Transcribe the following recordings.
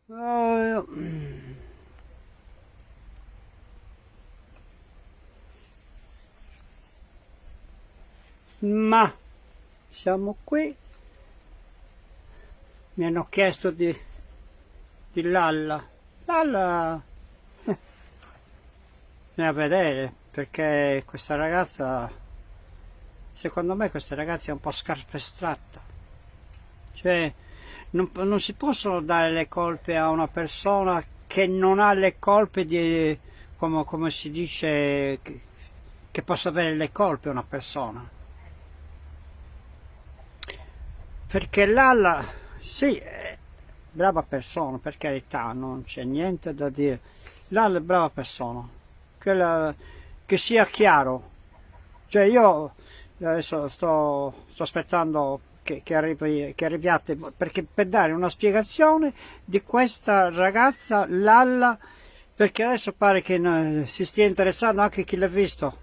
Eh, ma siamo qui, mi hanno chiesto di Lalla. Lalla, bisogna vedere, perché questa ragazza, secondo me questa ragazza è un po' scarpestratta. Cioè, non si possono dare le colpe a una persona che non ha le colpe di, come si dice, che possa avere le colpe una persona. Perché Lalla, sì, è brava persona, per carità, non c'è niente da dire. Lalla è brava persona, quella, che sia chiaro. Cioè io adesso sto aspettando che arriviate, perché per dare una spiegazione di questa ragazza Lalla, perché adesso pare che si stia interessando anche chi l'ha visto.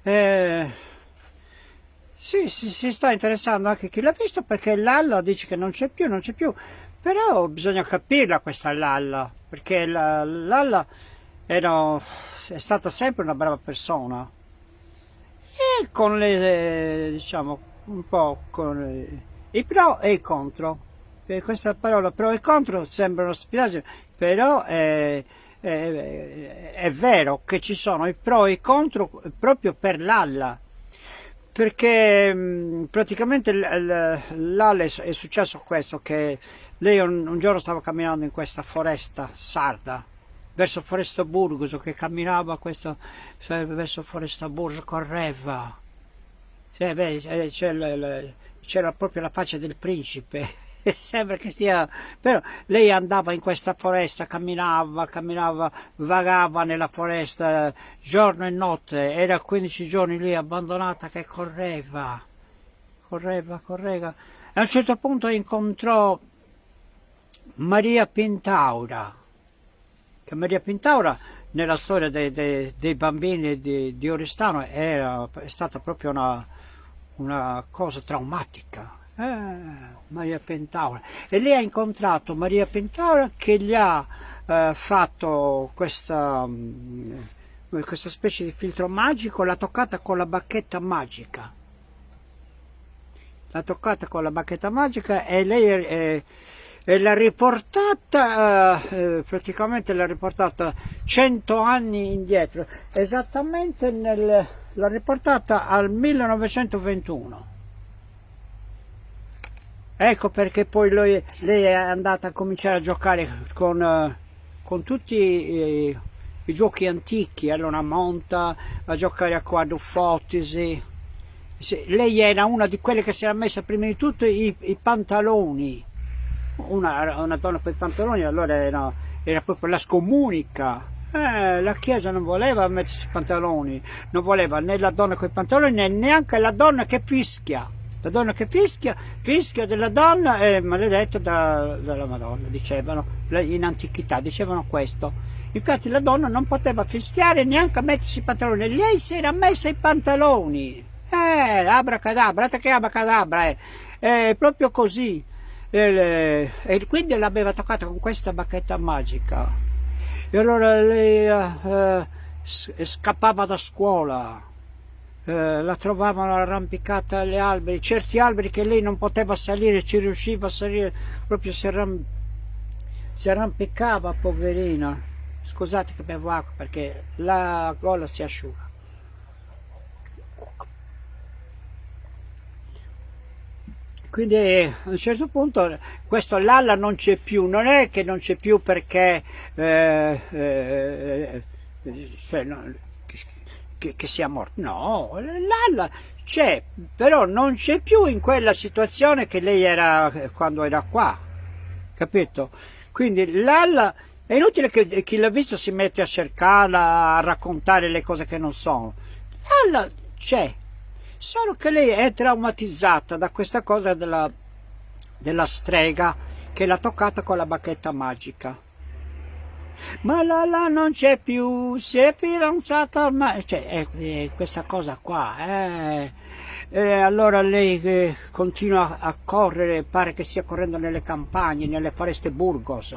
Eh, sì, si sta interessando anche chi l'ha visto, perché Lalla dice che non c'è più, non c'è più. Però bisogna capirla questa Lalla, perché Lalla era, è stata sempre una brava persona. E con le, diciamo, un po' con i pro e i contro. E questa parola pro e contro sembrano stupidaggini, però è vero che ci sono i pro e i contro proprio per l'Alla. Perché praticamente l'Alla è successo questo, che lei un giorno stava camminando in questa foresta sarda, verso Foresta Burgos, che camminava questo, verso Foresta Burgos, correva. C'era proprio la faccia del principe. E sembra che stia, però lei andava in questa foresta, camminava, vagava nella foresta giorno e notte, era 15 giorni lì abbandonata che correva. A un certo punto incontrò Maria Pintaura, che Maria Pintaura nella storia dei bambini di Oristano è stata proprio una cosa traumatica. Maria Pintaura. E lei ha incontrato Maria Pintaura che gli ha fatto questa specie di filtro magico, l'ha toccata con la bacchetta magica. L'ha toccata con la bacchetta magica e lei e l'ha riportata, praticamente l'ha riportata 100 anni indietro, esattamente l'ha riportata al 1921. Ecco perché poi lei è andata a cominciare a giocare con tutti i giochi antichi, allora monta a giocare a quadrufotisi. Lei era una di quelle che si era messa prima di tutto i pantaloni, una donna con i pantaloni, allora era proprio la scomunica. La Chiesa non voleva mettersi i pantaloni, non voleva né la donna con i pantaloni né neanche la donna che fischia. La donna che fischia della donna è maledetta dalla Madonna, dicevano, in antichità dicevano questo. Infatti la donna non poteva fischiare neanche mettersi i pantaloni, lei si era messa i pantaloni. Abracadabra, che abracadabra, è proprio così. E quindi l'aveva toccata con questa bacchetta magica. E allora lei scappava da scuola, la trovavano arrampicata agli alberi, certi alberi che lei non poteva salire, ci riusciva a salire, proprio si arrampicava, poverina. Scusate che bevo acqua perché la gola si asciuga. Quindi a un certo punto questo Lalla non c'è più, non è che non c'è più perché cioè, no, che sia morto, no, Lalla c'è, però non c'è più in quella situazione che lei era quando era qua, capito? Quindi Lalla è inutile che chi l'ha visto si mette a cercarla, a raccontare le cose che non sono. Lalla c'è, solo che lei è traumatizzata da questa cosa della strega che l'ha toccata con la bacchetta magica. Ma Lala non c'è più, si è fidanzata ormai, cioè è questa cosa qua, E allora lei continua a correre, pare che stia correndo nelle campagne, nelle foreste Burgos.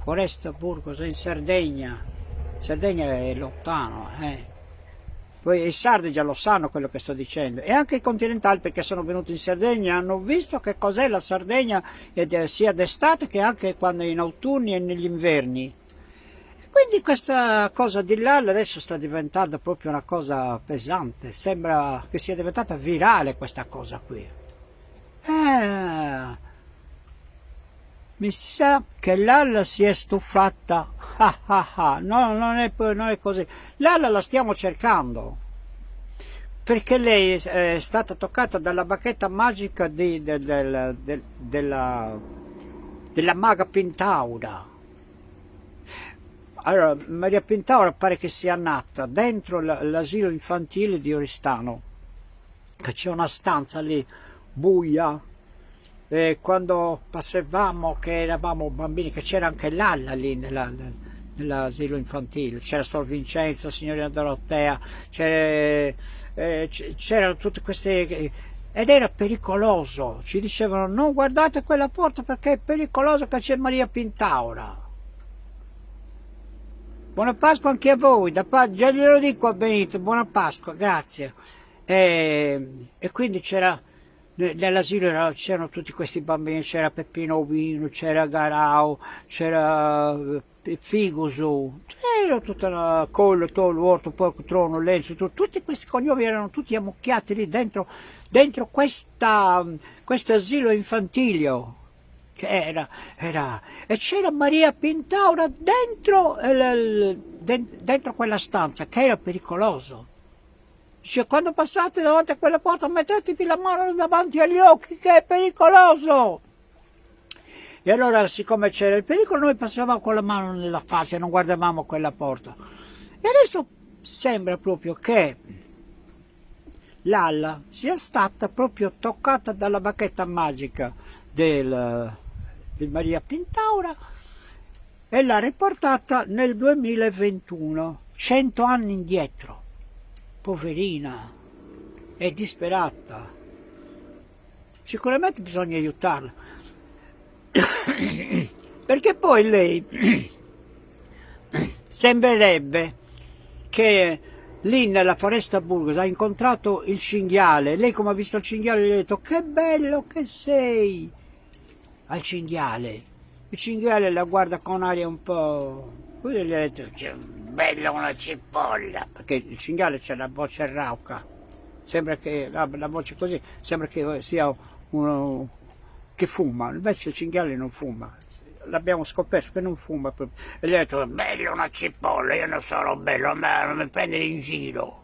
Foresta Burgos in Sardegna. Sardegna è lontano, Poi i sardi già lo sanno quello che sto dicendo, e anche i continentali, perché sono venuti in Sardegna, hanno visto che cos'è la Sardegna, sia d'estate che anche quando in autunni e negli inverni. Quindi questa cosa di Lalla adesso sta diventando proprio una cosa pesante, sembra che sia diventata virale questa cosa qui. Mi sa che Lalla si è stufata, no, non è così. Lalla la stiamo cercando, perché lei è stata toccata dalla bacchetta magica della maga Pintaura. Allora, Maria Pintaura pare che sia nata dentro l'asilo infantile di Oristano, che c'è una stanza lì buia, e quando passavamo, che eravamo bambini, che c'era anche Lalla lì nell'asilo infantile, c'era Sor Vincenza, signorina Dorotea, c'erano tutte queste, ed era pericoloso, ci dicevano non guardate quella porta perché è pericoloso, che c'è Maria Pintaura. Buona Pasqua anche a voi, già glielo dico a Benito, buona Pasqua, grazie. E quindi c'era, nell'asilo c'erano tutti questi bambini, c'era Peppino Ovino, c'era Garau, c'era Figusu, c'era tutta la Collo, Tollo, Orto, Porco, Trono, Lenzo, tutti questi cognomi erano tutti ammucchiati lì dentro questo asilo infantilio. E c'era Maria Pintaura dentro quella stanza, che era pericoloso. Dice, quando passate davanti a quella porta mettetevi la mano davanti agli occhi che è pericoloso. E allora, siccome c'era il pericolo, noi passavamo con la mano nella faccia e non guardavamo quella porta. E adesso sembra proprio che Lalla sia stata proprio toccata dalla bacchetta magica di Maria Pintaura e l'ha riportata nel 2021, 100 anni indietro. Poverina, è disperata. Sicuramente bisogna aiutarla, perché poi lei sembrerebbe che lì nella foresta Burgos ha incontrato il cinghiale. Lei, come ha visto il cinghiale, gli ha detto che bello che sei al cinghiale. Il cinghiale la guarda con aria un po', poi gli ha detto che bella una cipolla, perché il cinghiale c'ha la voce rauca, sembra che la voce così, sembra che sia uno che fuma, invece il cinghiale non fuma, l'abbiamo scoperto che non fuma, e gli ha detto bella una cipolla, io non sarò bello, non mi prendere in giro.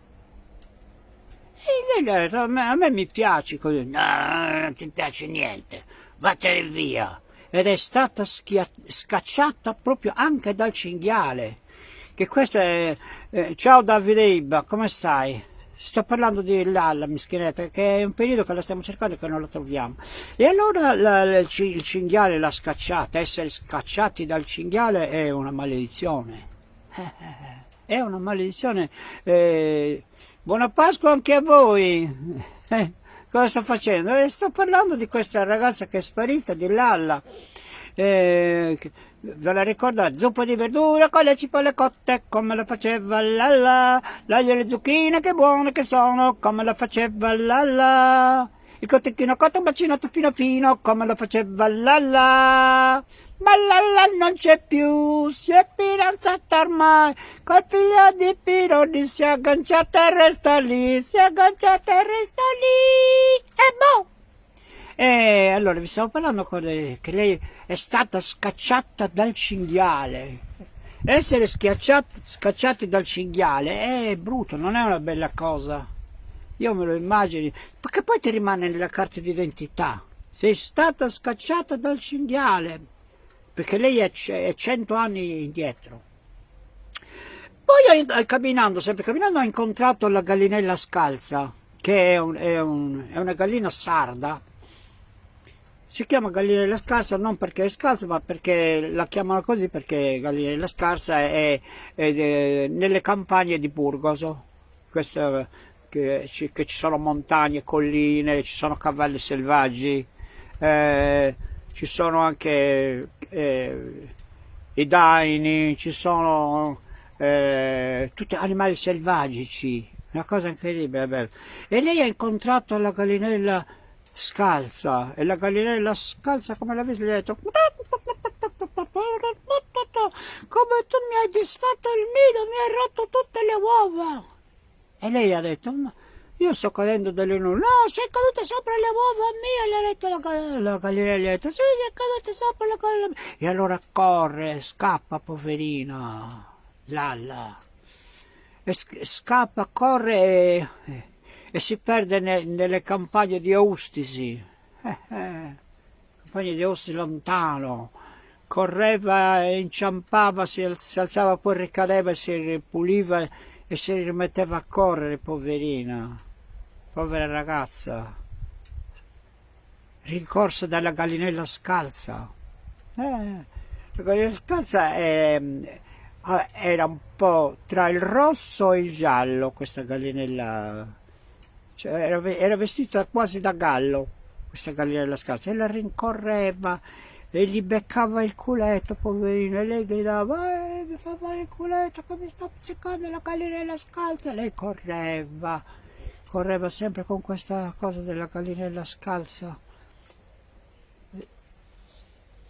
E lei gli ha detto a me mi piace così. No, non ti piace niente, vattene via. Ed è stata scacciata proprio anche dal cinghiale. Che questo è... ciao Davide Ibba, come stai? Sto parlando di Lalla, mischinetta, che è un periodo che la stiamo cercando e che non la troviamo. E allora il cinghiale l'ha scacciata. Essere scacciati dal cinghiale è una maledizione. È una maledizione. Buona Pasqua anche a voi. Cosa sto facendo? Sto parlando di questa ragazza che è sparita, di Lalla. Ve la ricordate? Zuppa di verdura con le cipolle cotte, come la faceva Lalla. L'aglio e le zucchine, che buone che sono, come la faceva Lalla. Il cotechino cotto bacinato fino fino, come la faceva Lalla. Ma Lalla non c'è più, si è fidanzata ormai col figlio di Pironi, si è agganciata e resta lì, si è agganciata e resta lì, e boh! E allora vi stavo parlando che lei è stata scacciata dal cinghiale. Essere scacciati dal cinghiale è brutto, non è una bella cosa. Io me lo immagino, perché poi ti rimane nella carta d'identità. Sei stata scacciata dal cinghiale, perché lei è 100 anni indietro. Poi sempre camminando, ha incontrato la gallinella scalza, che è una gallina sarda. Si chiama gallinella scarsa non perché è scalza, ma perché la chiamano così perché gallinella scarsa è nelle campagne di Burgos, questa che ci sono montagne, colline, ci sono cavalli selvaggi, ci sono anche i daini, ci sono tutti animali selvagici, una cosa incredibile, bella. E lei ha incontrato la gallinella scalza, e la gallinella scalza, come l'avete detto, come tu mi hai disfatto il nido, mi hai rotto tutte le uova. E lei ha detto, ma io sto cadendo dalle nuvole. No, sei caduta sopra le uova mie, le ha detto la gallinella, ha detto, sì, sei caduta sopra le uova mie. E allora corre, scappa, poverina, Lalla. E scappa, corre e si perde nelle campagne di Eustisi. Campagne di Eustisi lontano. Correva e inciampava, si alzava, poi ricadeva e si ripuliva e si rimetteva a correre, poverina, povera ragazza, rincorsa dalla gallinella scalza. La gallinella scalza era un po' tra il rosso e il giallo, questa gallinella, cioè, era vestita quasi da gallo, questa gallinella scalza, e la rincorreva e gli beccava il culetto, poverino, e lei gridava, mi fa male il culetto che mi sta pizzicando la gallinella scalza. E lei correva sempre con questa cosa della gallinella scalza.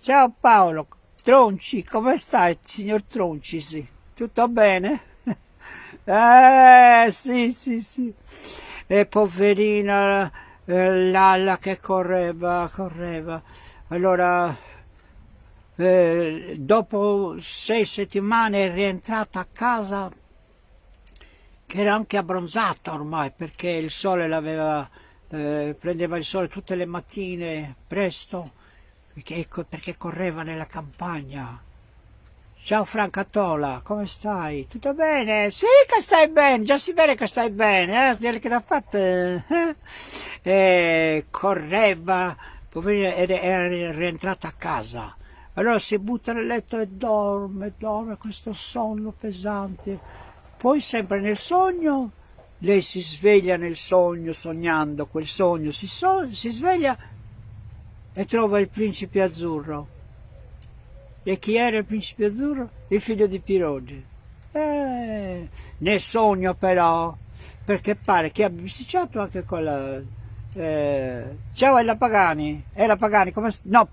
Ciao Paolo, Tronci, come stai, signor Tronci? Sì. Tutto bene? Sì, sì, sì. E poverina Lalla che correva. Allora, dopo 6 settimane è rientrata a casa, che era anche abbronzata ormai, perché il sole prendeva il sole tutte le mattine presto, perché correva nella campagna. Ciao Francatola, come stai? Tutto bene? Sì che stai bene, già si vede che stai bene, che l'ha fatta. Correva, poverina, ed era rientrata a casa. Allora si butta nel letto e dorme, questo sonno pesante. Poi sempre nel sogno, lei si sveglia nel sogno, sognando quel sogno, si sveglia e trova il principe azzurro. E chi era il principe azzurro? Il figlio di Piroggi. Nel sogno però, perché pare che abbia bisticciato anche con la... ciao Ella Pagani, come no,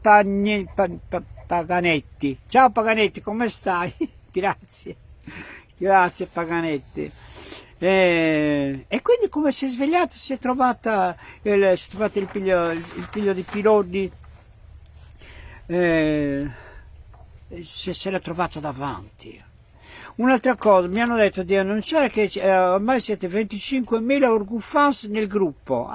Paganetti. Ciao Paganetti, come stai? Grazie Paganetti. E quindi come si è svegliata, si è trovata il figlio di Piroggi, se l'ha trovato davanti. Un'altra cosa, mi hanno detto di annunciare che ormai siete 25.000 Orgufans nel gruppo.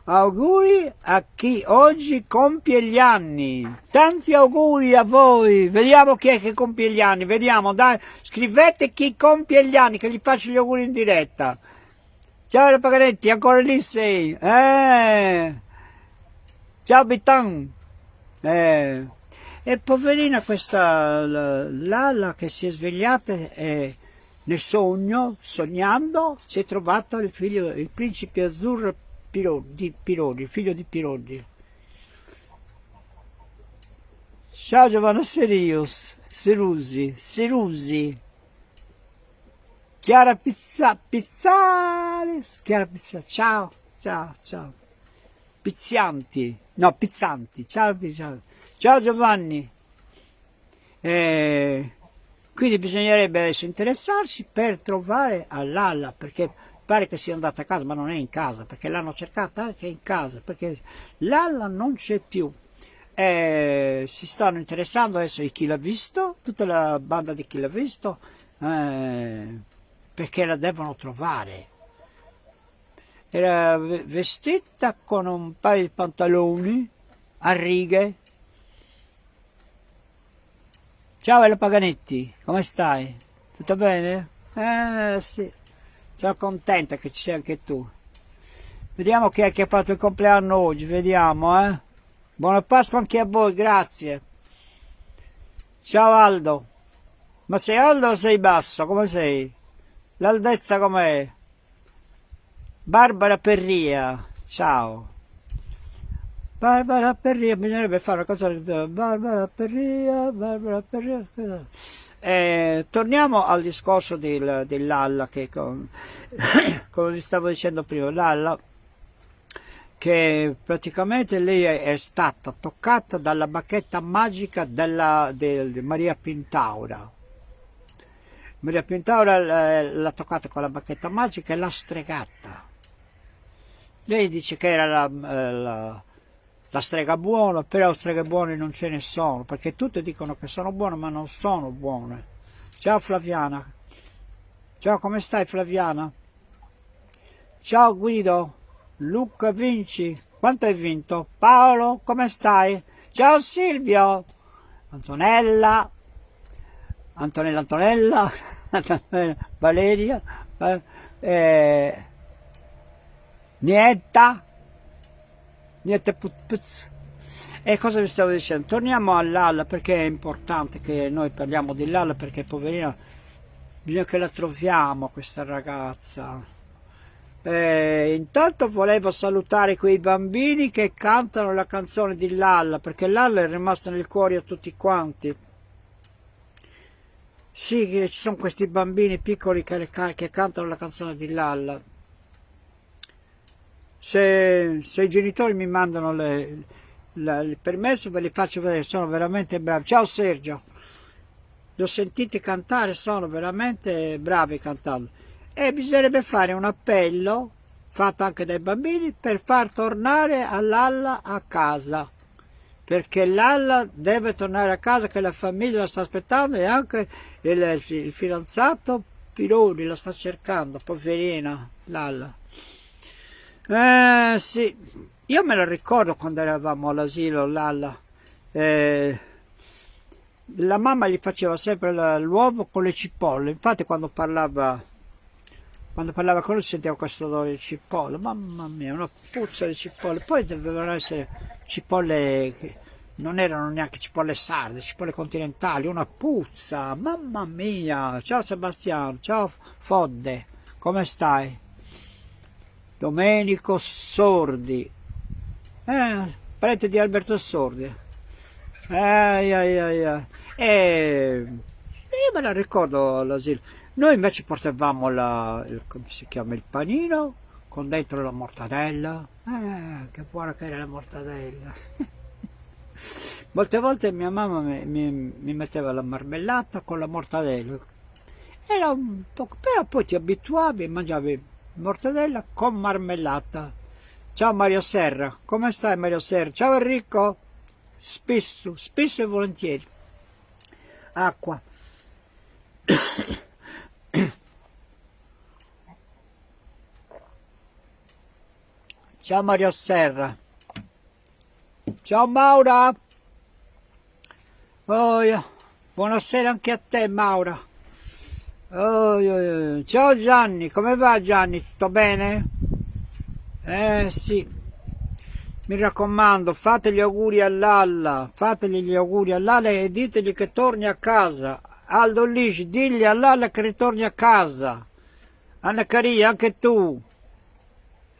Auguri a chi oggi compie gli anni. Tanti auguri a voi. Vediamo chi è che compie gli anni. Vediamo, dai, scrivete chi compie gli anni, che gli faccio gli auguri in diretta. Ciao Paganetti, ancora lì sei. Ciao Bitan. E poverina questa Lalla che si è svegliata nel sogno, sognando, si è trovato il principe azzurro Piroggi, il figlio di Piroggi. Ciao Giovanna Serusi, Chiara Pizzales, ciao. Pizzanti, ciao Giovanni. Quindi bisognerebbe adesso interessarsi per trovare a Lalla, perché pare che sia andata a casa, ma non è in casa, perché l'hanno cercata anche in casa, perché Lalla non c'è più. Si stanno interessando adesso di Chi l'ha visto, tutta la banda di Chi l'ha visto, perché la devono trovare. Era vestita con un paio di pantaloni a righe. Ciao Ella Paganetti, come stai? Tutto bene? Sì, sono contenta che ci sia anche tu. Vediamo chi è che ha fatto il compleanno oggi, vediamo, Buona Pasqua anche a voi, grazie. Ciao Aldo. Ma sei alto o sei basso? Come sei? L'altezza com'è? Barbara Perria, ciao. Barbara Perria, bisognerebbe fare una cosa. Barbara Perria, Barbara Perria. Torniamo al discorso dell'Alla, che come vi stavo dicendo prima, l'Alla, che praticamente lei è stata toccata dalla bacchetta magica di Maria Pintaura. Maria Pintaura l'ha toccata con la bacchetta magica e l'ha stregata. Lei dice che era la strega buona, però streghe buone non ce ne sono, perché tutte dicono che sono buone, ma non sono buone. Ciao Flaviana. Ciao, come stai Flaviana? Ciao Guido. Luca Vinci. Quanto hai vinto? Paolo, come stai? Ciao Silvio. Antonella. Antonella. Valeria. Niente. Niente putz. E cosa vi stavo dicendo? Torniamo all'Alla, perché è importante che noi parliamo dell'Alla, perché poverina bisogna che la troviamo questa ragazza. Intanto volevo salutare quei bambini che cantano la canzone di Lalla, perché Lalla è rimasta nel cuore a tutti quanti. Sì, che ci sono questi bambini piccoli che cantano la canzone di Lalla. Se i genitori mi mandano il permesso, ve li faccio vedere, sono veramente bravi. Ciao Sergio, li ho sentiti cantare, sono veramente bravi cantando. E bisognerebbe fare un appello, fatto anche dai bambini, per far tornare all'Alla a casa, perché l'Alla deve tornare a casa, che la famiglia la sta aspettando, e anche il fidanzato Pironi la sta cercando, poverina l'Alla. Sì, io me la ricordo quando eravamo all'asilo, l'Alla. La mamma gli faceva sempre l'uovo con le cipolle, infatti quando parlava con lui sentivo questo odore di cipolle, mamma mia, una puzza di cipolle. Poi dovevano essere cipolle che non erano neanche cipolle sarde, cipolle continentali, una puzza, mamma mia. Ciao Sebastiano, ciao Fodde, come stai? Domenico Sordi, parente di Alberto Sordi. Io me la ricordo all'asilo. Noi invece portavamo come si chiama, il panino con dentro la mortadella. Che buona che era la mortadella. Molte volte mia mamma mi metteva la marmellata con la mortadella. Era un po', però poi ti abituavi e mangiavi mortadella con marmellata. Ciao Mario Serra, come stai Mario Serra? Ciao Enrico, spesso e volentieri. Acqua. Ciao Mario Serra. Ciao Maura. Buonasera anche a te Maura. Ciao Gianni, come va Gianni? Tutto bene? Sì. Mi raccomando, fate gli auguri all'Alla, fategli gli auguri all'Alla e ditegli che torni a casa. Aldo Lisci, digli all'Alla che ritorni a casa. Anna Caria, anche tu.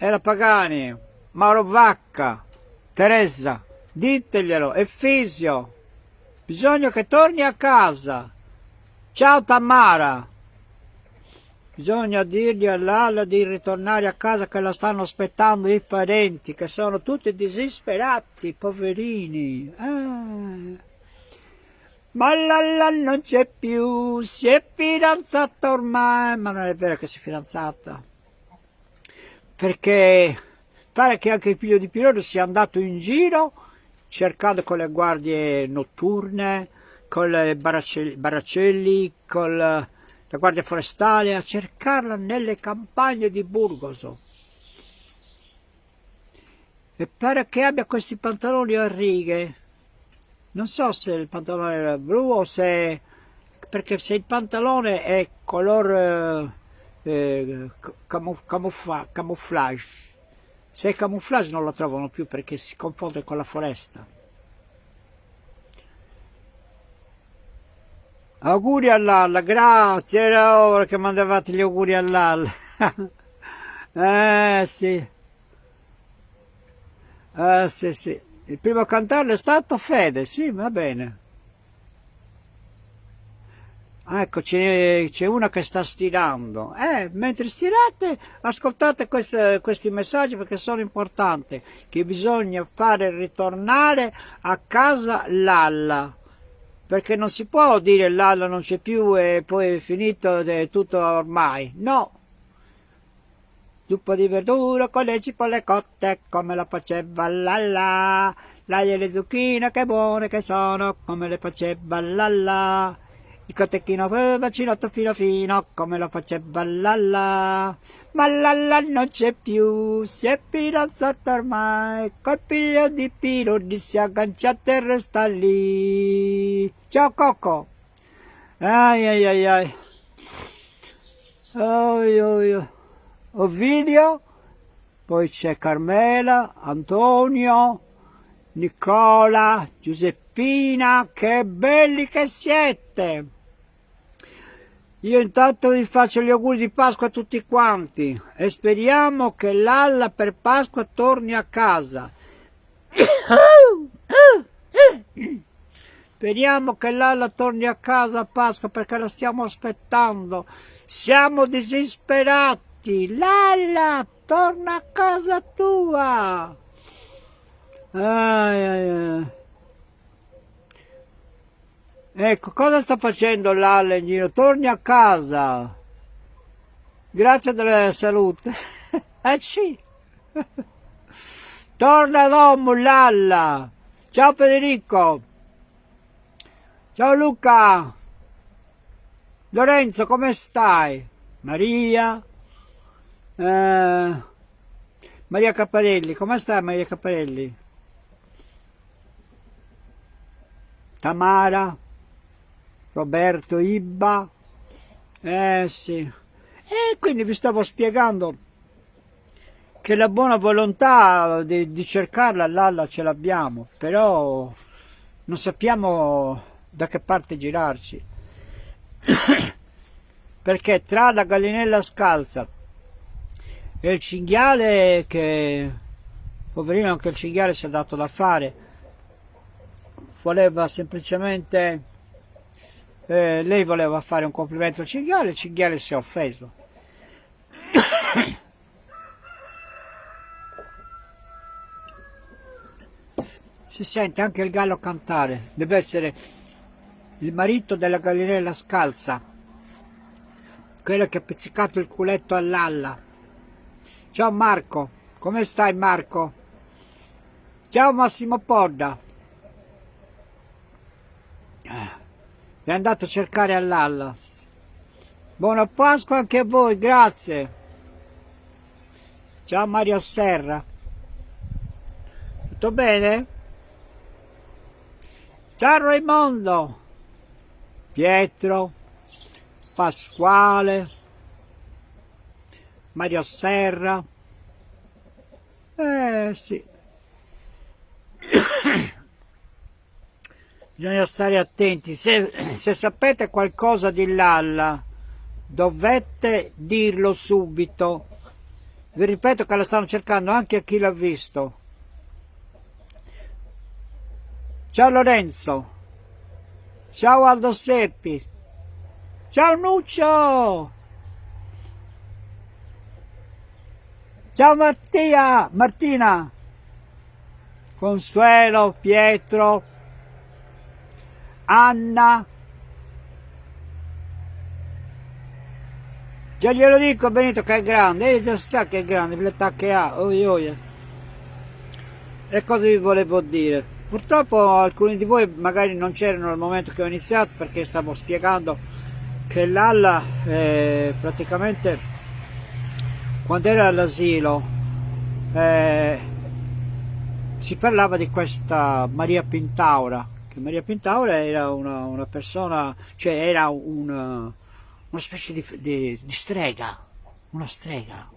Ela Pagani, Mauro Vacca, Teresa, diteglielo, Effisio. Bisogna che torni a casa. Ciao Tamara. Bisogna dirgli all'Alla di ritornare a casa, che la stanno aspettando i parenti, che sono tutti disperati, poverini. Ma l'Alla non c'è più, si è fidanzata ormai, ma non è vero che si è fidanzata. Perché pare che anche il figlio di Pirone sia andato in giro cercando con le guardie notturne, con i baraccelli, con la guardia forestale, a cercarla nelle campagne di Burgoso. E pare che abbia questi pantaloni a righe. Non so se il pantalone era blu o se... perché se il pantalone è color camouflage, se è camouflage non lo trovano più perché si confonde con la foresta. Auguri all'Alla, grazie, era ora che mandavate gli auguri all'Alla. Sì, sì, sì. Il primo a cantarlo è stato Fede, sì, va bene. Ah, ecco, c'è una che sta stirando. Mentre stirate, ascoltate questi messaggi perché sono importanti, che bisogna fare ritornare a casa Lalla, perché non si può dire Lalla non c'è più e poi è finito, è tutto ormai. No, zuppa di verdura con le cipolle cotte, come la faceva Lalla. L'aglio e le zucchine, che buone che sono, come le faceva Lalla. Il cotechino bacinato fino fino, come lo faceva Lalla. Ma Lalla non c'è più, si è fidanzata ormai, col piglio di Pironi si è agganciata e resta lì. Ciao Coco. Ai ai ai ai. Oi, oi, oi. Ovidio, poi c'è Carmela, Antonio, Nicola, Giuseppina, che belli che siete! Io intanto vi faccio gli auguri di Pasqua a tutti quanti e speriamo che Lalla per Pasqua torni a casa. Speriamo che Lalla torni a casa a Pasqua perché la stiamo aspettando. Siamo disperati. Lalla, torna a casa tua. Ai, ai, ai. Ecco, cosa sta facendo Lalla in giro? Torni a casa. Grazie della salute. Sì. Torna domo, Lalla. Ciao Federico. Ciao Luca. Lorenzo, come stai? Maria. Maria Caparelli. Come stai Maria Caparelli? Tamara. Roberto Ibba. Sì. E quindi vi stavo spiegando che la buona volontà di cercarla Lalla ce l'abbiamo, però non sappiamo da che parte girarci. Perché tra la gallinella scalza e il cinghiale, che poverino anche il cinghiale si è dato da fare, voleva semplicemente lei voleva fare un complimento al cinghiale, il cinghiale si è offeso. Si sente anche il gallo cantare, deve essere il marito della gallinella scalza, quello che ha pizzicato il culetto a Lalla. Ciao Marco, come stai Marco? Ciao Massimo Podda. È andato a cercare a Lalla. Buona Pasqua anche a voi, grazie. Ciao Mario Serra. Tutto bene? Ciao Raimondo. Pietro. Pasquale. Mario Serra. Sì. Bisogna stare attenti. Se sapete qualcosa di Lalla, dovete dirlo subito. Vi ripeto che la stanno cercando anche a chi l'ha visto. Ciao Lorenzo. Ciao Aldo Seppi. Ciao Nuccio. Ciao Martina. Consuelo, Pietro, Anna. Già glielo dico Benito che è grande, già sa che è grande, l'età che ha, E cosa vi volevo dire? Purtroppo alcuni di voi magari non c'erano al momento che ho iniziato, perché stavo spiegando che Lalla praticamente quando era all'asilo si parlava di questa Maria Pintaura, che Maria Pintaura era una persona, cioè era una specie di strega, una strega.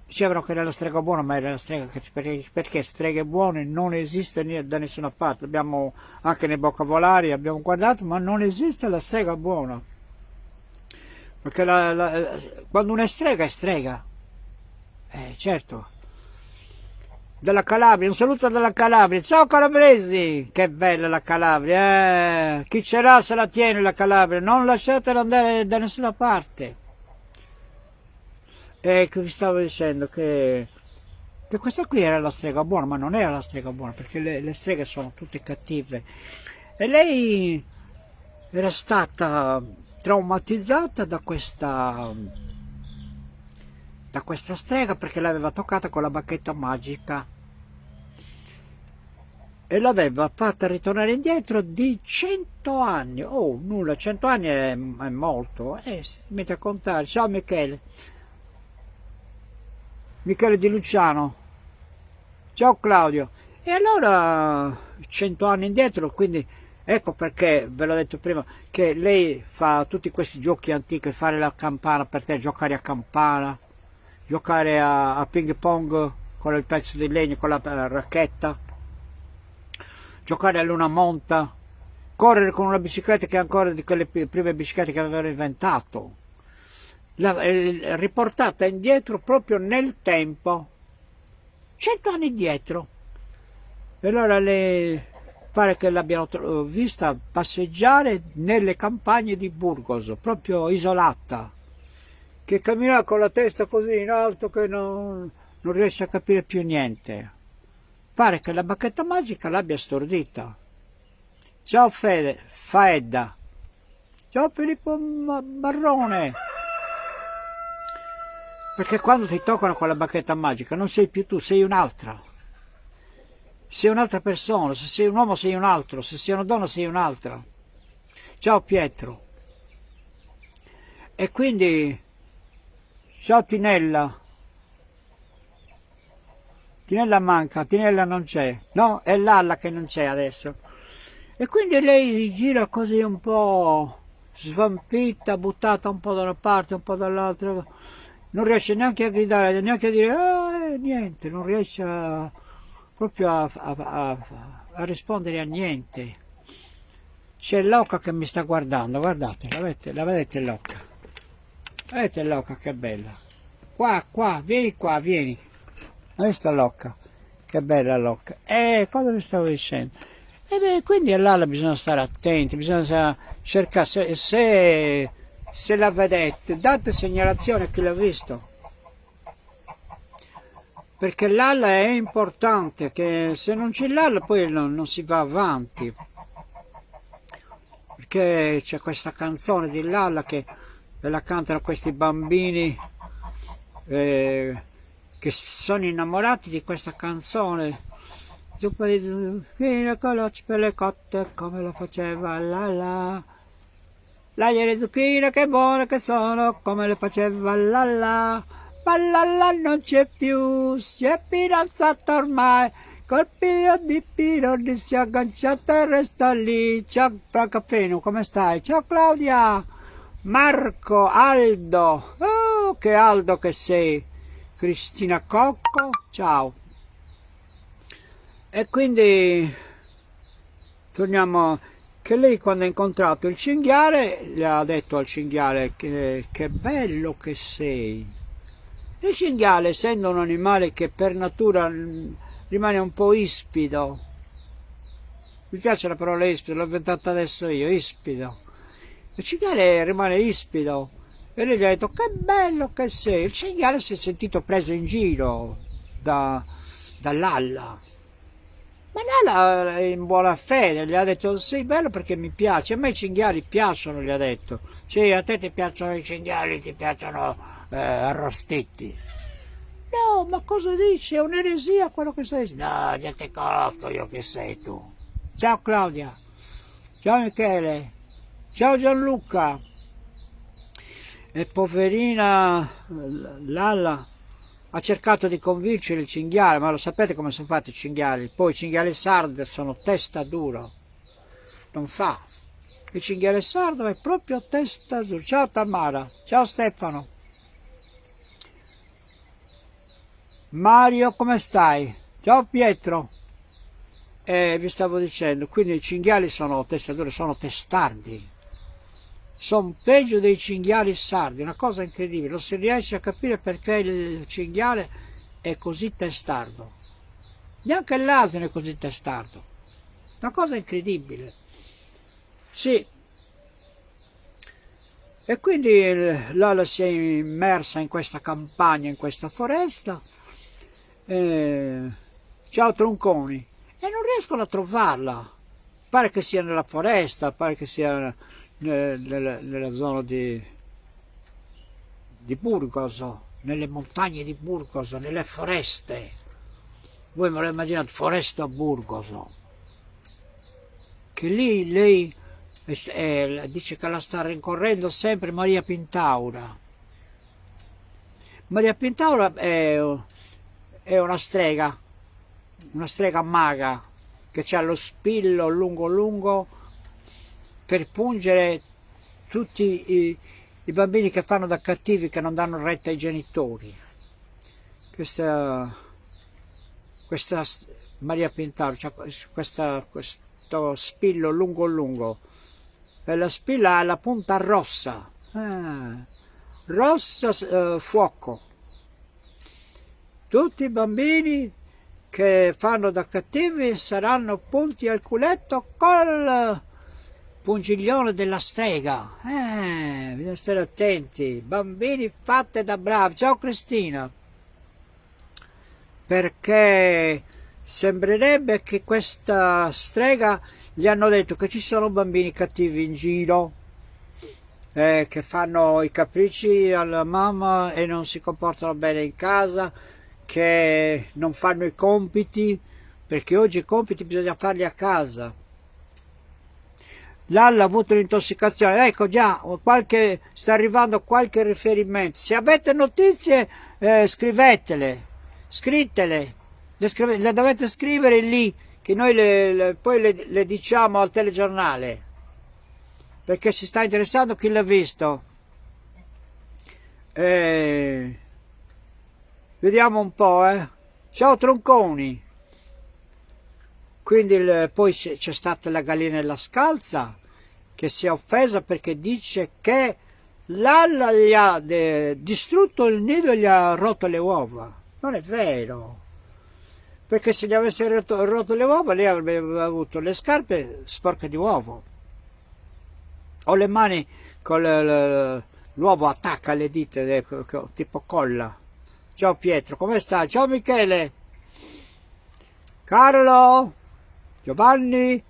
Dicevano che era la strega buona, ma era la strega perché streghe buone non esiste da nessuna parte. Abbiamo anche nei vocabolari, abbiamo guardato, ma non esiste la strega buona. perché quando uno è strega, certo. Della Calabria, un saluto dalla Calabria. Ciao calabresi, che bella la Calabria, chi ce l'ha se la tiene la Calabria, non lasciatela andare da nessuna parte. E che vi stavo dicendo che questa qui era la strega buona, ma non era la strega buona, perché le streghe sono tutte cattive. E lei era stata traumatizzata da questa strega perché l'aveva toccata con la bacchetta magica e l'aveva fatta ritornare indietro di 100 anni. Oh, nulla, 100 anni è molto. Si mette a contare. Ciao Michele. Michele Di Luciano. Ciao Claudio. E allora 100 anni indietro, quindi ecco perché ve l'ho detto prima che lei fa tutti questi giochi antichi, fare la campana per te, giocare a campana, giocare a ping pong con il pezzo di legno, con la racchetta, giocare a luna monta, correre con una bicicletta che è ancora di quelle prime biciclette che avevano inventato, riportata indietro proprio nel tempo, 100 anni indietro. E allora le pare che l'abbiano vista passeggiare nelle campagne di Burgos, proprio isolata, che cammina con la testa così in alto che non riesce a capire più niente. Pare che la bacchetta magica l'abbia stordita. Ciao Faedda. Ciao Filippo Marrone. Perché quando ti toccano con la bacchetta magica non sei più tu, sei un'altra. Sei un'altra persona, se sei un uomo sei un altro, se sei una donna sei un'altra. Ciao Pietro. E quindi, ciao Tinella. Tinella manca, Tinella non c'è. No, è Lalla che non c'è adesso. E quindi lei gira così un po' svampita, buttata un po' da una parte, un po' dall'altra. Non riesce neanche a gridare, neanche a dire niente, non riesce proprio a rispondere a niente. C'è l'oca che mi sta guardando, guardate, la vedete l'oca? Vedete l'oca che bella? Qua, vieni. Hai visto l'oca? Che bella l'oca. Cosa vi stavo dicendo? Quindi all'ala bisogna stare attenti, bisogna cercare, se la vedete, date segnalazione a chi l'ha visto. Perché l'ala è importante, che se non c'è l'ala poi non si va avanti. Perché c'è questa canzone di Lalla che la cantano questi bambini che sono innamorati di questa canzone. Zuppa di zucchine con le pelle cotte come lo faceva Lalla. L'aglio e le zucchine che buone che sono come le faceva Lalla. Ma Lalla non c'è più, si è fidanzata ormai, col piglio di Pironi si è agganciata e resta lì. Ciao Caffeno, come stai? Ciao Claudia, Marco, Aldo, oh che Aldo che sei, Cristina Cocco, ciao. E quindi torniamo, che lei quando ha incontrato il cinghiale, le ha detto al cinghiale che bello che sei. Il cinghiale, essendo un animale che per natura rimane un po' ispido, mi piace la parola ispido, l'ho inventata adesso io, ispido. Il cinghiale rimane ispido e lei gli ha detto che bello che sei. Il cinghiale si è sentito preso in giro dall'alla. Ma Lalla è in buona fede, gli ha detto sei bello perché mi piace, a me i cinghiali piacciono, gli ha detto. Sì, a te ti piacciono i cinghiali, ti piacciono arrostiti. No, ma cosa dici? È un'eresia quello che stai dicendo. No, già te conosco io che sei tu. Ciao Claudia, ciao Michele, ciao Gianluca. E poverina Lalla ha cercato di convincere il cinghiale, ma lo sapete come sono fatti i cinghiali? Poi i cinghiali sardi sono testa dura, non fa. Il cinghiale sardo è proprio testa dura. Ciao Tamara, ciao Stefano. Mario, come stai? Ciao Pietro. Vi stavo dicendo, quindi i cinghiali sono testa dura, sono testardi. sono peggio dei cinghiali sardi, una cosa incredibile, non si riesce a capire perché il cinghiale è così testardo, neanche l'asino è così testardo, una cosa incredibile. Sì, e quindi Lala si è immersa in questa campagna, in questa foresta, ciao tronconi, e non riescono a trovarla, pare che sia nella foresta, pare che sia nella zona di Burgos, nelle montagne di Burgos, nelle foreste. Voi me lo immaginate, foresta a Burgos, che lì lei dice che la sta rincorrendo sempre Maria Pintaura. Maria Pintaura è una strega maga, che ha lo spillo lungo lungo per pungere tutti i bambini che fanno da cattivi, che non danno retta ai genitori. Questa Maria Pintauro, cioè questo spillo lungo lungo, e la spilla ha la punta rossa, rossa fuoco. Tutti i bambini che fanno da cattivi saranno punti al culetto col pungiglione della strega. Bisogna stare attenti, bambini fatte da bravi. Ciao Cristina. Perché sembrerebbe che questa strega gli hanno detto che ci sono bambini cattivi in giro, che fanno i capricci alla mamma e non si comportano bene in casa, che non fanno i compiti, perché oggi i compiti bisogna farli a casa. Lalla ha avuto l'intossicazione, ecco già, sta arrivando qualche riferimento. Se avete notizie scrivetele, le dovete scrivere lì, che noi poi le diciamo al telegiornale, perché si sta interessando chi l'ha visto. Vediamo un po', Ciao tronconi. Quindi poi c'è stata la gallinella scalza che si è offesa perché dice che Lalla gli ha distrutto il nido e gli ha rotto le uova. Non è vero, perché se gli avesse rotto le uova lei avrebbe avuto le scarpe sporche di uovo, o le mani con l'uovo attacca alle dita, tipo colla. Ciao Pietro, come stai? Ciao Michele, Carlo, Giovanni.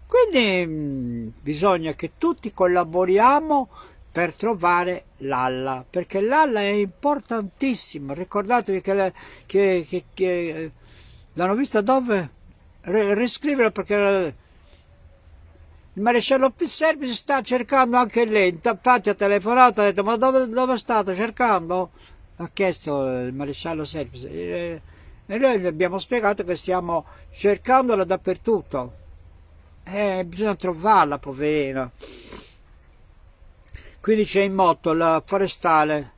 Quindi bisogna che tutti collaboriamo per trovare Lalla, perché Lalla è importantissima. Ricordatevi che l'hanno vista dove? Riscriverla, perché il maresciallo Servi sta cercando anche lei. Infatti ha telefonato, ha detto: ma dove state cercando? Ha chiesto il maresciallo Servi, e noi gli abbiamo spiegato che stiamo cercandola dappertutto. Bisogna trovarla, poverina. Quindi c'è in moto la forestale,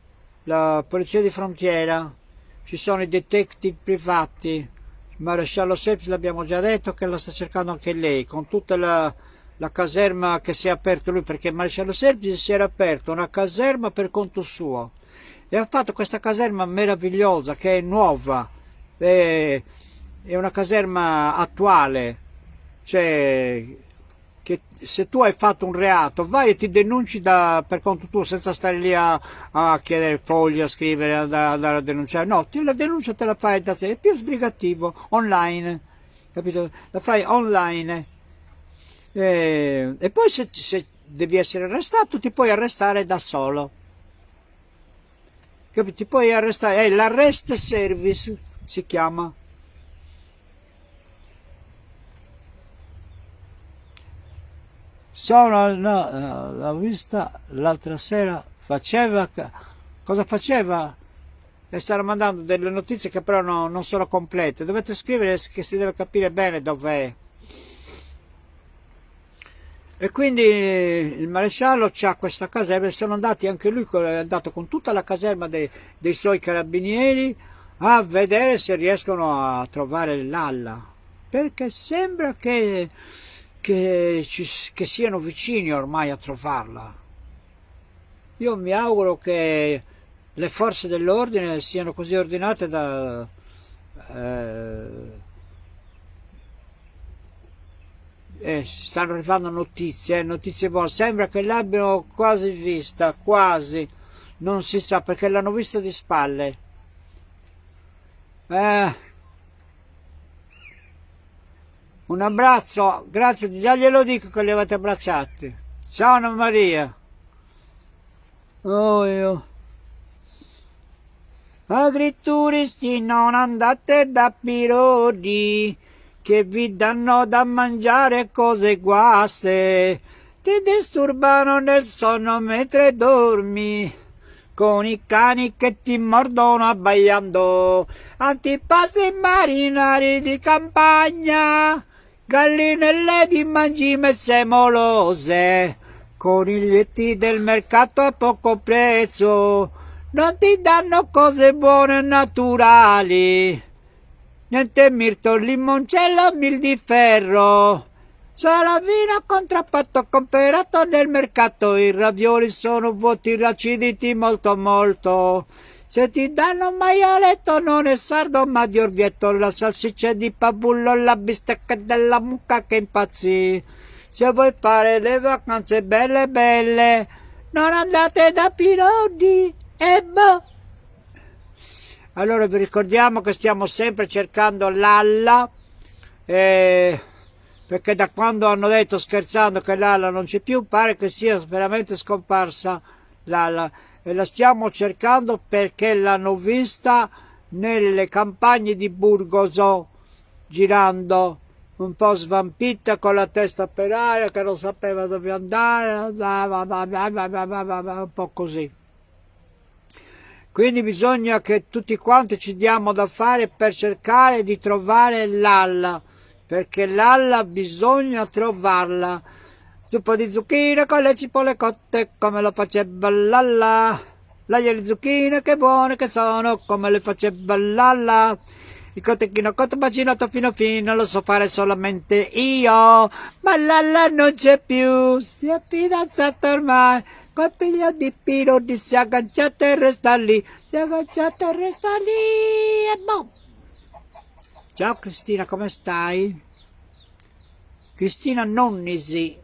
la polizia di frontiera, ci sono i detective privati, il maresciallo Servi l'abbiamo già detto che la sta cercando anche lei, con tutta la caserma che si è aperto lui, perché il maresciallo Servi si era aperto una caserma per conto suo e ha fatto questa caserma meravigliosa che è nuova, è una caserma attuale, cioè che se tu hai fatto un reato vai e ti denunci per conto tuo, senza stare lì a chiedere fogli, a scrivere, andare a denunciare. No, la denuncia te la fai da sé, è più sbrigativo, online, capito? La fai online. E poi se devi essere arrestato ti puoi arrestare da solo, capito? Ti puoi arrestare, l'arrest service si chiama. L'ho vista l'altra sera, cosa faceva? Le stanno mandando delle notizie che però non sono complete, dovete scrivere, che si deve capire bene dov'è. E quindi il maresciallo c'ha questa caserma, sono andati anche lui, è andato con tutta la caserma dei suoi carabinieri a vedere se riescono a trovare Lalla, perché sembra che che siano vicini ormai a trovarla. Io mi auguro che le forze dell'ordine siano così ordinate da stanno arrivando notizie, notizie buone, sembra che l'abbiano quasi vista, quasi, non si sa perché l'hanno vista di spalle. Un abbraccio, grazie, già glielo dico che li avete abbracciati. Ciao Anna Maria. Oh io. Agrituristi non andate da pirodi, che vi danno da mangiare cose guaste, ti disturbano nel sonno mentre dormi, con i cani che ti mordono abbaiando, antipasti marinari di campagna, gallinelle di mangime semolose, coniglietti del mercato a poco prezzo, non ti danno cose buone e naturali, niente mirto, limoncello, mil di ferro, solo vino contrappato comperato nel mercato, i ravioli sono vuoti, raciditi molto molto, se ti danno maialetto non è sardo ma di orvietto, la salsiccia di pavullo, la bistecca della mucca che impazzì, se vuoi fare le vacanze belle belle, non andate da Pirodi, e boh. Allora vi ricordiamo che stiamo sempre cercando Lalla, perché da quando hanno detto scherzando che Lalla non c'è più, pare che sia veramente scomparsa Lalla, e la stiamo cercando perché l'hanno vista nelle campagne di Burgoso, girando un po' svampita con la testa per aria, che non sapeva dove andare, un po' così. Quindi bisogna che tutti quanti ci diamo da fare per cercare di trovare Lalla, perché Lalla bisogna trovarla. Zuppa di zucchine con le cipolle cotte, come lo faceva Lalla. L'aglio di zucchine che buone che sono, come le faceva Lalla. Il cotechino cotto macinato fino fino lo so fare solamente io, ma Lalla non c'è più, si è fidanzata ormai. Col figlio di Pirodi si è agganciata e resta lì, si è agganciata e resta lì, e boh. Ciao Cristina, come stai? Cristina Nonnisi,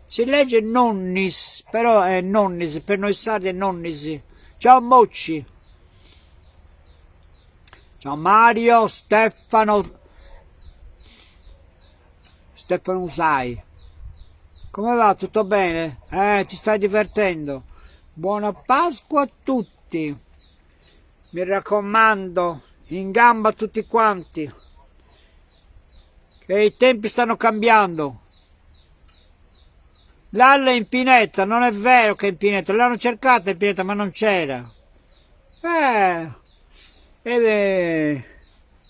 si legge Nonnis, però è Nonnisi, per noi sardi è Nonnisi. Ciao Mocci. Ciao Mario, Stefano Usai. Come va? Tutto bene? Ti stai divertendo? Buona Pasqua a tutti! Mi raccomando, in gamba tutti quanti, che i tempi stanno cambiando. Lalla è in pineta, non è vero che è in pineta, l'hanno cercata in pineta ma non c'era.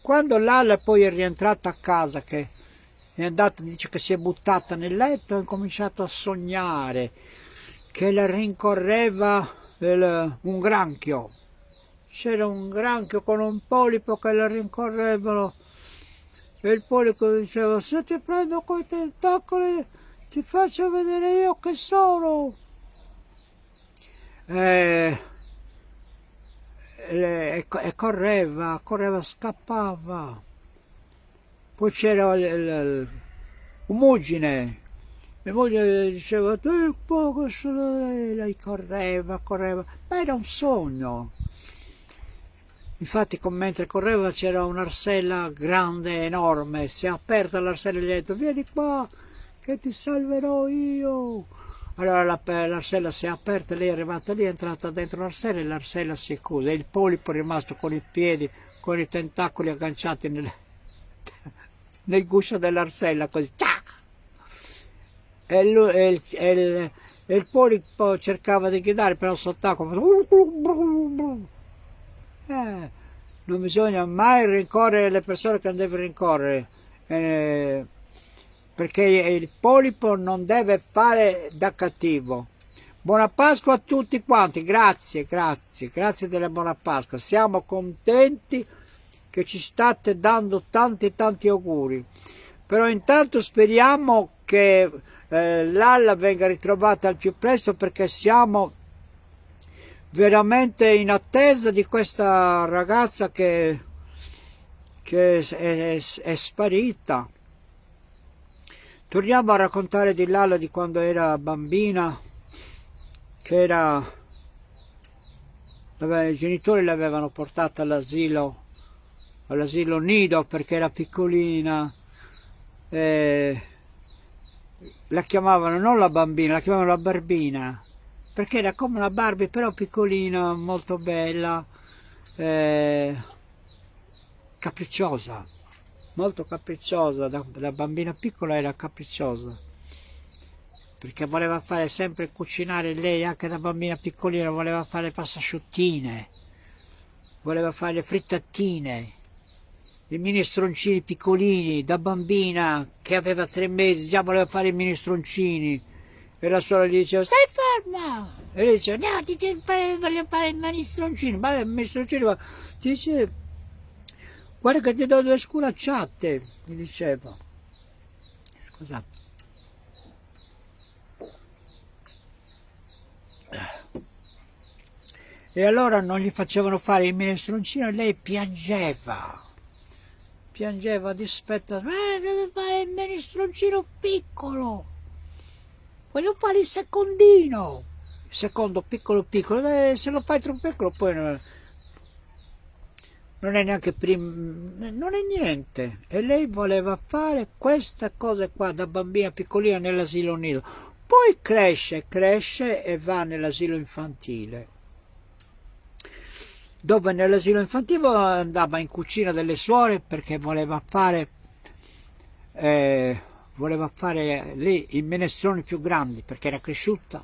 Quando Lalla poi è rientrata a casa, che è andata, dice che si è buttata nel letto, ha incominciato a sognare che la rincorreva un granchio. C'era un granchio con un polipo che la rincorrevano e il polipo diceva: se ti prendo coi tentacoli ti faccio vedere io che sono. E correva, scappava. Poi c'era Umugine, e moglie diceva: tu un po' questo, lei correva, ma era un sogno. Infatti mentre correva c'era un'arsella grande, enorme, si è aperta l'arsella e gli ha detto: vieni qua che ti salverò io. Allora l'arsella si è aperta, lei è arrivata lì, è entrata dentro l'arsella e l'arsella si è chiusa, e il polipo è rimasto con i piedi, con i tentacoli agganciati nel guscio dell'arsella, così. E il polipo cercava di gridare, però sott'acqua. Non bisogna mai rincorrere le persone che non devono rincorrere, perché il polipo non deve fare da cattivo. Buona Pasqua a tutti quanti, grazie della buona Pasqua, siamo contenti che ci state dando tanti auguri. Però intanto speriamo che Lalla venga ritrovata al più presto, perché siamo veramente in attesa di questa ragazza che è sparita. Torniamo a raccontare di Lalla di quando era bambina, che i genitori l'avevano portata all'asilo nido perché era piccolina. La chiamavano non la bambina, la chiamavano la barbina, perché era come una Barbie però piccolina, molto bella, capricciosa, molto capricciosa, da bambina piccola era capricciosa, perché voleva fare sempre cucinare. Lei anche da bambina piccolina voleva fare le passasciuttine, voleva fare le frittattine, i minestroncini piccolini. Da bambina che aveva 3 mesi già voleva fare i minestroncini, e la sorella gli diceva stai ferma, e lei diceva no, voglio fare i minestroncini. Ma il minestroncino ti dice guarda che ti do 2 sculacciate, mi diceva. Scusate. E allora non gli facevano fare il minestroncino e lei piangeva dispetta, deve fare il minestroncino piccolo, voglio fare il secondino, il secondo piccolo, se lo fai troppo piccolo poi non è neanche non è niente. E lei voleva fare questa cosa qua da bambina piccolina nell'asilo nido. Poi cresce e va nell'asilo infantile, dove nell'asilo infantile andava in cucina delle suore perché voleva fare lì i minestroni più grandi, perché era cresciuta.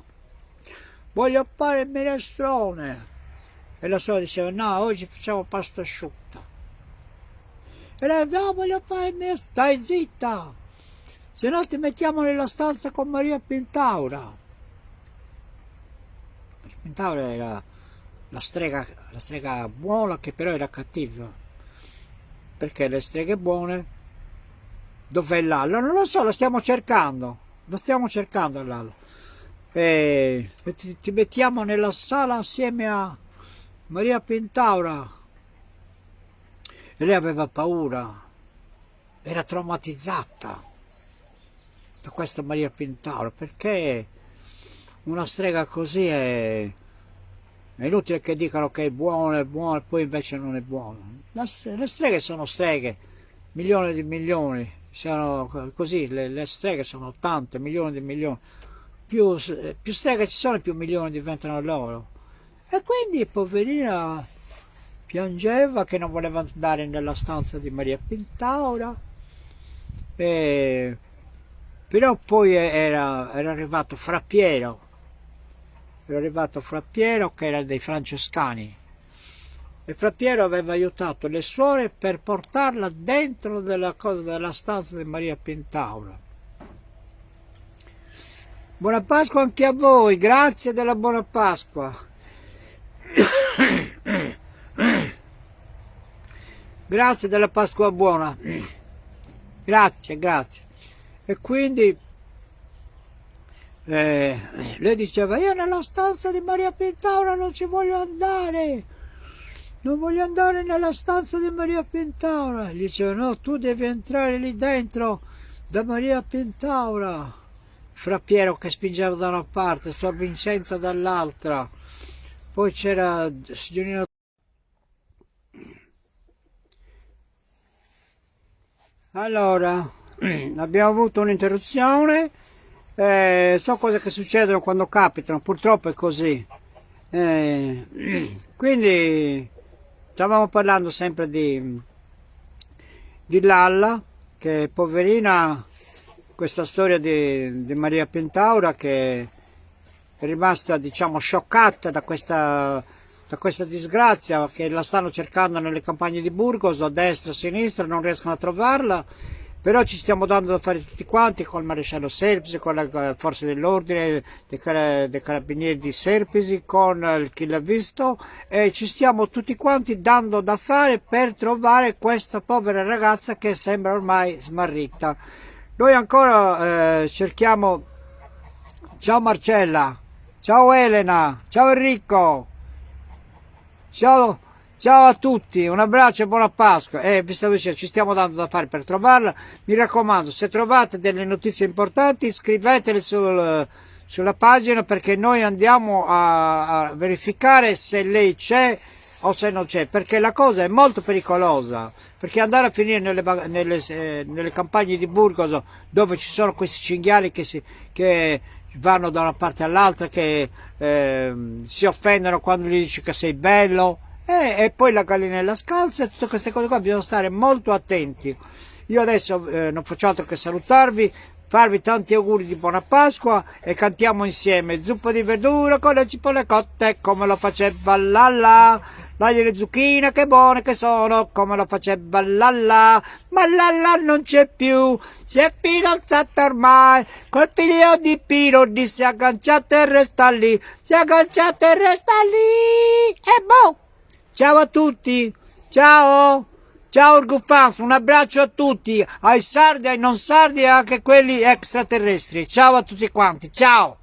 Voglio fare il minestrone. E la suora diceva no, oggi facciamo pasta asciutta. E lei no, voglio fare il minestrone. Stai zitta, se no ti mettiamo nella stanza con Maria Pintaura. Maria Pintaura era la strega buona, che però era cattiva, perché le streghe buone, dov'è Lalla? Non lo so, lo stiamo cercando Lalla, e ti mettiamo nella sala assieme a Maria Pintaura. E lei aveva paura, era traumatizzata da questa Maria Pintaura, perché una strega così è inutile che dicano che è buono, poi invece non è buono. Le streghe sono streghe, milioni di milioni, sono così, le streghe sono tante, milioni di milioni. Più streghe ci sono, più milioni diventano loro. E quindi poverina piangeva che non voleva andare nella stanza di Maria Pintaura. Però poi era arrivato Fra Piero, che era dei francescani, e Fra Piero aveva aiutato le suore per portarla dentro della stanza di Maria Pintaura. Buona Pasqua anche a voi, grazie della buona Pasqua. Grazie della Pasqua buona, grazie. E quindi lei diceva io nella stanza di Maria Pintaura non ci voglio andare, non voglio andare nella stanza di Maria Pintaura. Gli diceva no, tu devi entrare lì dentro da Maria Pintaura. Fra Piero che spingeva da una parte, Sor Vincenza dall'altra, poi c'era signorina. Allora abbiamo avuto un'interruzione. So cose che succedono quando capitano, purtroppo è così. Quindi stavamo parlando sempre di Lalla, che poverina, questa storia di Maria Pintaura, che è rimasta, diciamo, scioccata da questa disgrazia, che la stanno cercando nelle campagne di Burgos, a destra, a sinistra, non riescono a trovarla. però ci stiamo dando da fare tutti quanti, col maresciallo Serpisi, con le forze dell'ordine, dei carabinieri di Serpisi, con chi l'ha visto, e ci stiamo tutti quanti dando da fare per trovare questa povera ragazza che sembra ormai smarrita. Noi ancora cerchiamo. Ciao Marcella, ciao Elena, ciao Enrico, ciao, ciao a tutti, un abbraccio e buona Pasqua. Vi stavo dicendo, ci stiamo dando da fare per trovarla. Mi raccomando, se trovate delle notizie importanti scrivetele sulla pagina, perché noi andiamo a verificare se lei c'è o se non c'è, perché la cosa è molto pericolosa, perché andare a finire nelle campagne di Burgos, dove ci sono questi cinghiali che vanno da una parte all'altra, che si offendono quando gli dici che sei bello, e poi la gallinella scalza, e tutte queste cose qua, bisogna stare molto attenti. Io adesso non faccio altro che salutarvi, farvi tanti auguri di buona Pasqua, e cantiamo insieme zuppa di verdura con le cipolle cotte, come lo faceva Lalla. Dai le zucchine che buone che sono, come lo faceva Lalla. Ma Lalla non c'è più, si è fidanzata ormai col figlio di Pino, si è agganciata e resta lì, si è agganciata e resta lì. E boh! Ciao a tutti, ciao! Ciao Urgufans, un abbraccio a tutti, ai sardi, ai non sardi e anche quelli extraterrestri. Ciao a tutti quanti, ciao!